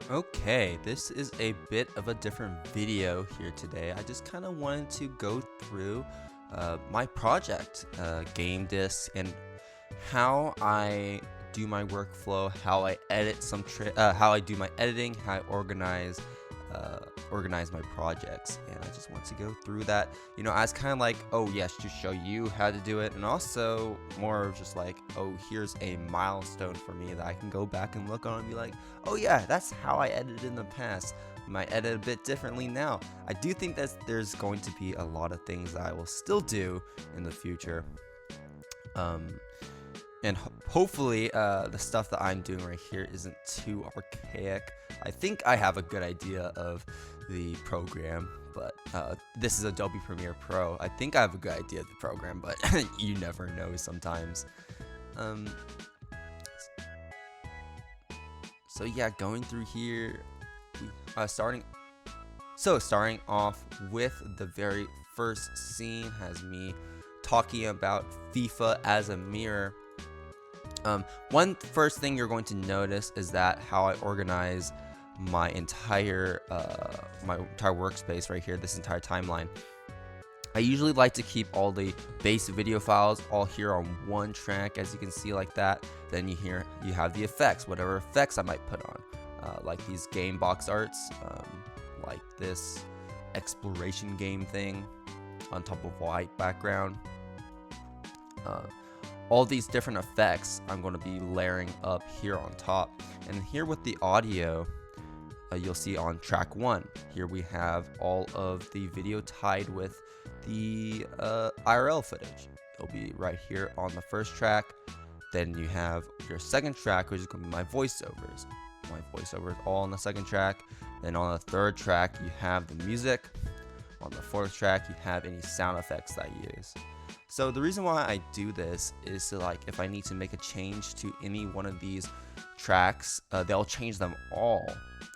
Okay, this is a bit of a different video here today. I just kind of wanted to go through my project, Game Disc, and how I do my workflow, how I edit how I do my editing, how I uh, organize my projects, and I just want to go through that. As kind of like, oh yes, to show you how to do it, and also more of just like, oh, here's a milestone for me that I can go back and look on and be like, oh yeah, that's how I edited in the past. Might edit a bit differently now. I do think that there's going to be a lot of things that I will still do in the future. Um, and hopefully the stuff that I'm doing right here isn't too archaic. I think I have a good idea of the program, but this is Adobe Premiere Pro. I think I have a good idea of the program, but you never know sometimes. Um, so yeah, going through here, starting off with the very first scene has me talking about FIFA as a mirror. One first thing you're going to notice is that how I organize my entire workspace right here, this entire timeline. I usually like to keep all the base video files all here on one track, as you can see like that. Then you have the effects, whatever effects I might put on, like these game box arts, like this exploration game thing on top of white background. Uh, all these different effects I'm going to be layering up here on top. And here with the audio, you'll see on track 1, here we have all of the video tied with the IRL footage. It'll be right here on the first track. Then you have your second track, which is going to be my voiceovers. My voiceovers all on the second track. Then on the third track, you have the music. On the fourth track, you have any sound effects that I use. So the reason why I do this is to, like, if I need to make a change to any one of these tracks, they'll change them all,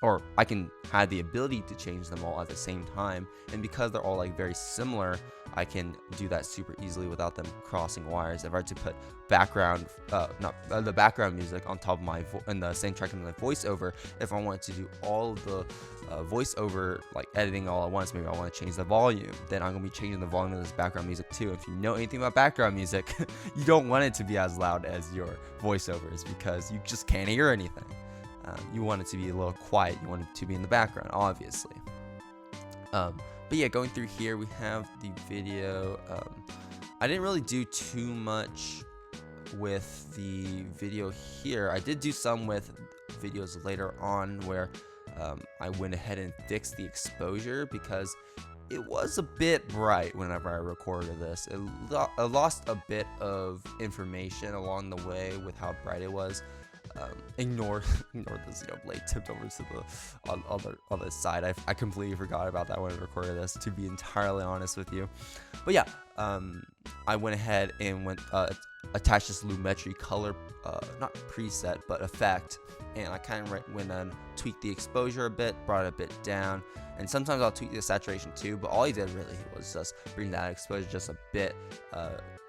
or I can have the ability to change them all at the same time. And because they're all like very similar, I can do that super easily without them crossing wires. If I were to put the background music on top of in the same track in the voiceover, if I wanted to do all of the voiceover like editing all at once, maybe I want to change the volume, then I'm gonna be changing the volume of this background music too. If you know anything about background music, you don't want it to be as loud as your voiceovers because you just can't hear anything. You want it to be a little quiet. You want it to be in the background, obviously. But yeah, going through here, we have the video. I didn't really do too much with the video here. I did do some with videos later on where I went ahead and fixed the exposure because it was a bit bright whenever I recorded this. I lost a bit of information along the way with how bright it was. Ignore this blade tipped over to the on the side. I completely forgot about that when I recorded this, to be entirely honest with you. But yeah, I went ahead and attached this Lumetri color, not preset but effect, and I kind of went and tweaked the exposure a bit, brought it a bit down, and sometimes I'll tweak the saturation too. But all he did really was just bring that exposure just a bit.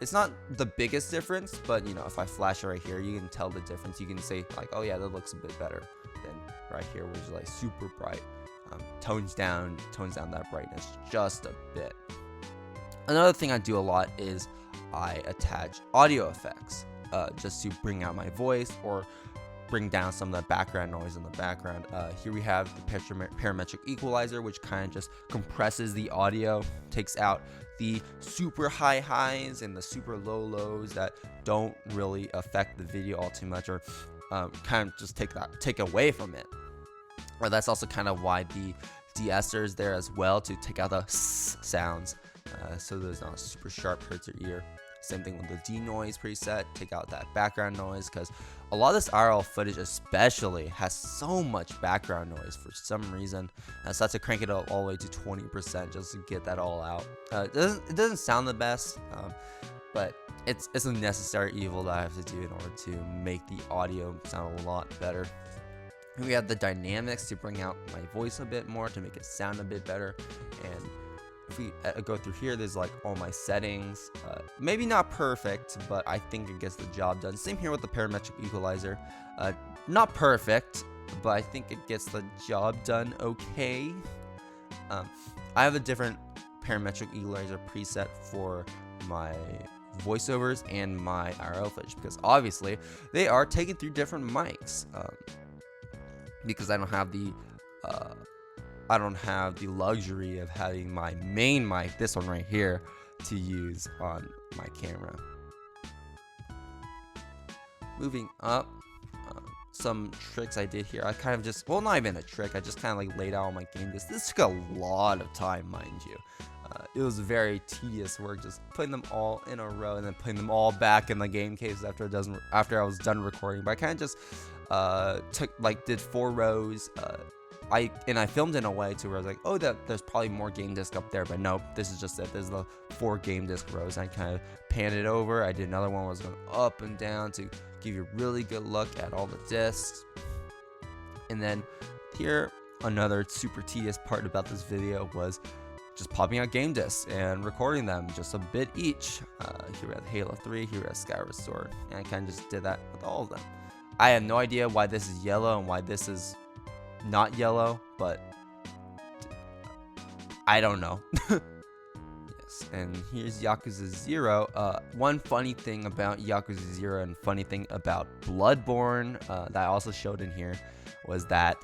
It's not the biggest difference, but if I flash it right here, you can tell the difference. You can say like, oh yeah, that looks a bit better than right here, which is like super bright. Tones down that brightness just a bit. Another thing I do a lot is I attach audio effects, just to bring out my voice or bring down some of the background noise in the background. Here we have the parametric equalizer, which kind of just compresses the audio, takes out the super high highs and the super low lows that don't really affect the video all too much, or kind of just take away from it. Or that's also kind of why the de-esser is there as well, to take out the sounds, so there's not super sharp, hurts your ear. Same thing with the denoise preset, take out that background noise, because a lot of this IRL footage especially has so much background noise for some reason. So I have to crank it up all the way to 20% just to get that all out. It doesn't sound the best, but it's a necessary evil that I have to do in order to make the audio sound a lot better. And we have the dynamics to bring out my voice a bit more, to make it sound a bit better. And if we go through here, there's like all my settings. Maybe not perfect, but I think it gets the job done. Same here with the parametric equalizer. Not perfect, but I think it gets the job done okay. I have a different parametric equalizer preset for my voiceovers and my IRL footage because obviously they are taken through different mics. Because I don't have the luxury of having my main mic, this one right here, to use on my camera. Moving up, some tricks I did here. I kind of just, well, not even a trick, I just kind of like laid out all my game discs. This took a lot of time, mind you. It was very tedious work, just putting them all in a row and then putting them all back in the game cases after I was done recording. But I kind of just did 4 rows. I filmed in a way to where I was like, oh, there's probably more game disc up there, but nope, this is just it. There's the 4 game disc rows. I kind of panned it over. I did another one where I was going up and down to give you a really good look at all the discs. And then here, another super tedious part about this video was just popping out game discs and recording them just a bit each. Here we have Halo 3, here we have Skyward Sword, and I kind of just did that with all of them. I have no idea why this is yellow and why this is not yellow, but I don't know. Yes, and here's Yakuza 0. One funny thing about Yakuza 0 and funny thing about Bloodborne that I also showed in here was that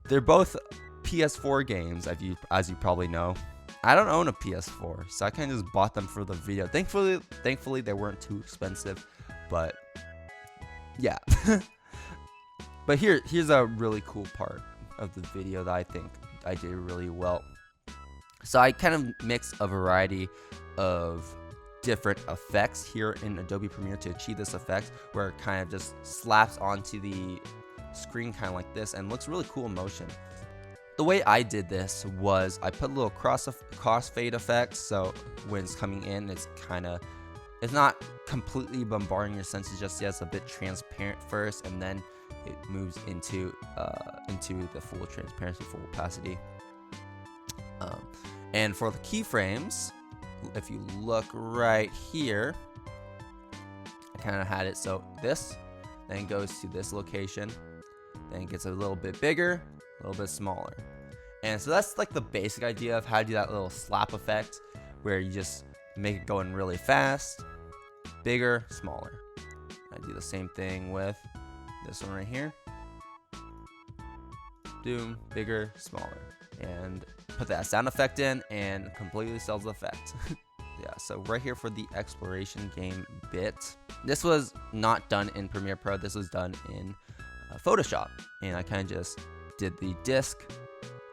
they're both PS4 games, as you probably know. I don't own a PS4, so I kind of just bought them for the video. Thankfully they weren't too expensive, but yeah. But here's a really cool part of the video that I think I did really well. So I kind of mixed a variety of different effects here in Adobe Premiere to achieve this effect, where it kind of just slaps onto the screen kind of like this and looks really cool in motion. The way I did this was I put a little crossfade effect, so when it's coming in, it's not completely bombarding your senses just yet. It's a bit transparent first, and then it moves into the full transparency, full opacity. And for the keyframes, if you look right here, I kind of had it so this then goes to this location, then it gets a little bit bigger, a little bit smaller. And so that's like the basic idea of how to do that little slap effect, where you just make it going really fast, bigger, smaller. I do the same thing with this one right here. Boom, bigger, smaller. And put that sound effect in and completely sells the effect. Yeah, so right here for the exploration game bit. This was not done in Premiere Pro, this was done in Photoshop. And I kind of just did the disc.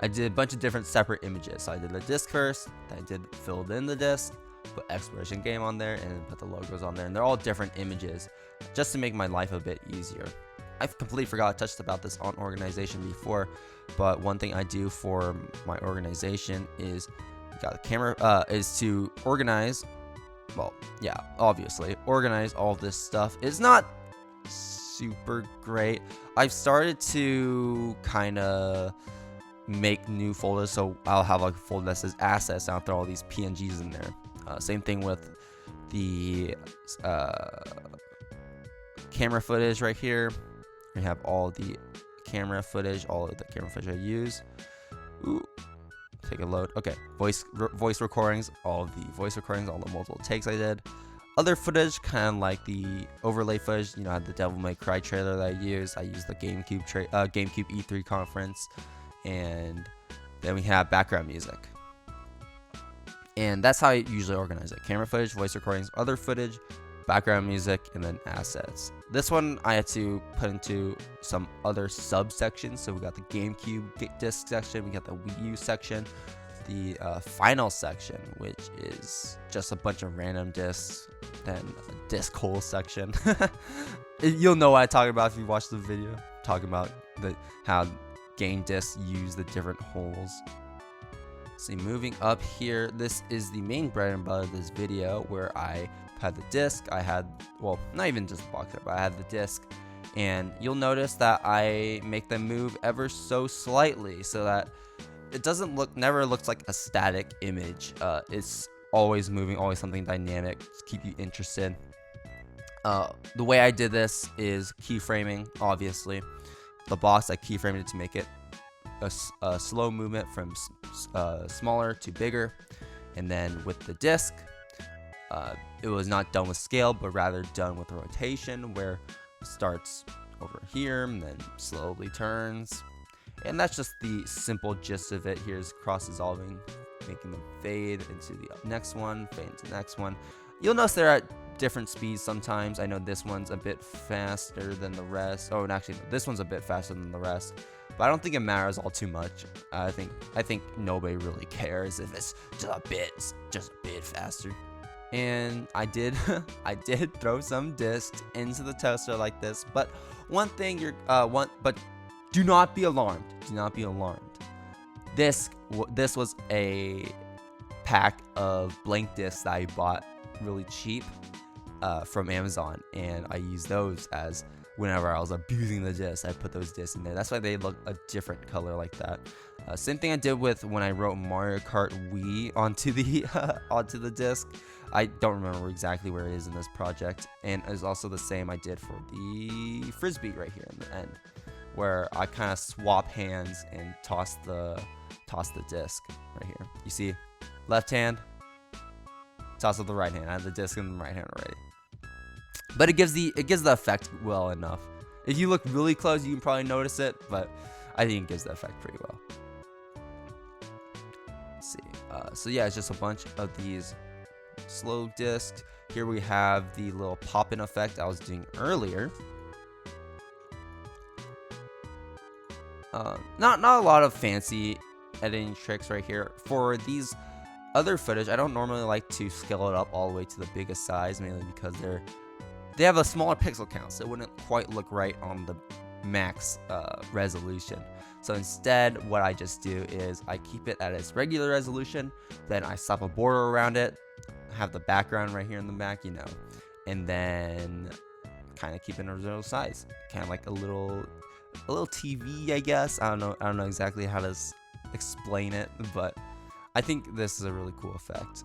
I did a bunch of different separate images. So I did the disc first, then I filled in the disc, put exploration game on there, and then put the logos on there. And they're all different images just to make my life a bit easier. I've completely forgot to touch about this on organization before, but one thing I do for my organization is got the camera is to organize. Well, yeah, obviously organize all this stuff. It's not super great. I've started to kind of make new folders, so I'll have like a folder that says assets, and I'll throw all these PNGs in there. Same thing with the camera footage right here. We have all the camera footage, all of the camera footage I use. Ooh, take a load. Okay, voice recordings, all of the voice recordings, all the multiple takes I did. Other footage, kind of like the overlay footage. You know, I had the Devil May Cry trailer that I used. I used the GameCube E3 conference, and then we have background music. And that's how I usually organize it: camera footage, voice recordings, other footage, background music, and then assets. This one I had to put into some other subsections. So we got the GameCube disc section, we got the Wii U section, the final section, which is just a bunch of random discs, then a disc hole section. You'll know what I'm talking about if you watch the video, talking about how game discs use the different holes. See, moving up here, this is the main bread and butter of this video, where I had the disc. I had, well, not even just the box, but I had the disc, and you'll notice that I make them move ever so slightly so that it never looks like a static image. It's always moving, always something dynamic to keep you interested. The way I did this is keyframing, obviously. the box, I keyframed it to make it a slow movement from smaller to bigger. And then with the disc, it was not done with scale, but rather done with rotation, where it starts over here and then slowly turns. And that's just the simple gist of it. Here's cross dissolving, making them fade into the next one, fade into the next one. You'll notice they're at different speeds sometimes. I know this one's a bit faster than the rest. Oh, and actually this one's a bit faster than the rest, but I don't think it matters all too much. I think nobody really cares if it's just a bit faster. And I did throw some discs into the toaster like this. But one thing but do not be alarmed. Do not be alarmed. This was a pack of blank discs that I bought really cheap from Amazon, and I used those as whenever I was abusing the disc, I put those discs in there. That's why they look a different color like that. Same thing I did with when I wrote Mario Kart Wii onto the disc. I don't remember exactly where it is in this project, and it's also the same I did for the Frisbee right here in the end, where I kind of swap hands and toss the disc right here. You see, left hand, toss with the right hand. I have the disc in the right hand already, but it gives the effect well enough. If you look really close, you can probably notice it, but I think it gives the effect pretty well. Let's see. So yeah, it's just a bunch of these slow discs. Here we have the little pop-in effect I was doing earlier. Not a lot of fancy editing tricks right here. For these other footage, I don't normally like to scale it up all the way to the biggest size, mainly because they have a smaller pixel count, so it wouldn't quite look right on the max resolution. So instead, what I just do is I keep it at its regular resolution, then I slap a border around it, have the background right here in the back, and then kind of keep it in original size, kind of like a little TV, I guess. I don't know exactly how to explain it, but I think this is a really cool effect.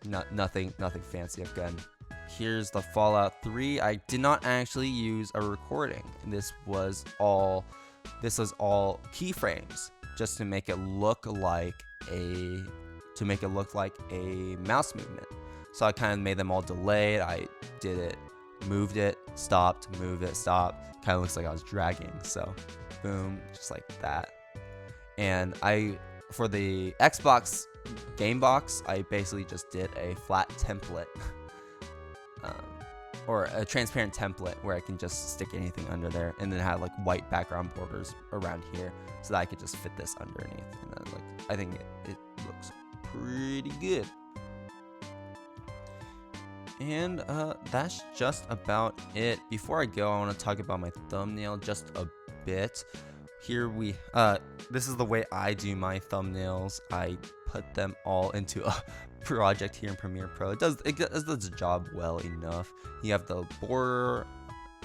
Nothing fancy. Again, here's the Fallout 3. I did not actually use a recording. This was all keyframes, just to make it look like a mouse movement. So I kind of made them all delayed. I did it, moved it, stopped, moved it, stopped. Kind of looks like I was dragging. So boom, just like that. And for the Xbox game box, I basically just did a flat template or a transparent template where I can just stick anything under there, and then have like white background borders around here so that I could just fit this underneath. And then I think it looks pretty good. And that's just about it. Before I go, I want to talk about my thumbnail just a bit. Here this is the way I do my thumbnails. I put them all into a project here in Premiere Pro. It does the job well enough. You have the border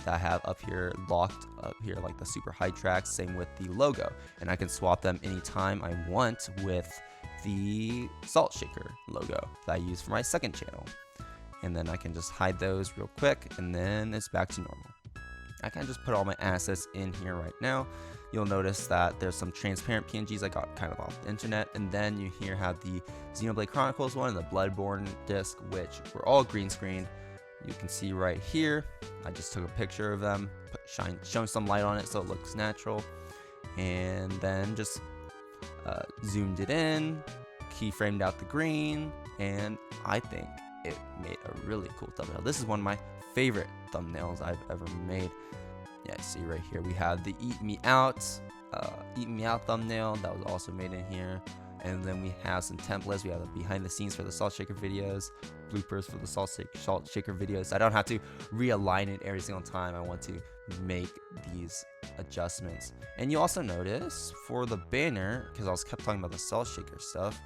that I have up here locked up here, like the super high tracks. Same with the logo, and I can swap them anytime I want with the Salt Shaker logo that I use for my second channel. And then I can just hide those real quick, and then it's back to normal. I can just put all my assets in here right now. You'll notice that there's some transparent PNGs I got kind of off the internet, and then you here have the Xenoblade Chronicles one and the Bloodborne disc, which were all green screened. You can see right here, I just took a picture of them, shone some light on it so it looks natural, and then just zoomed it in, keyframed out the green, and I think it made a really cool thumbnail. This is one of my favorite thumbnails I've ever made. Yeah, see right here we have the Eat Me Out thumbnail that was also made in here. And then we have some templates. We have the behind the scenes for the Salt Shaker videos, bloopers for the Salt Shaker videos. I don't have to realign it every single time I want to make these adjustments. And you also notice for the banner, because I was kept talking about the Salt Shaker stuff,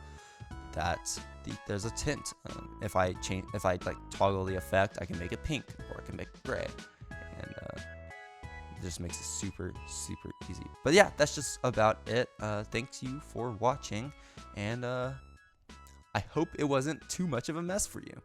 that there's a tint. If I like toggle the effect, I can make it pink or I can make it gray, and it just makes it super easy. But yeah, that's just about it. Thanks you for watching, and I hope it wasn't too much of a mess for you.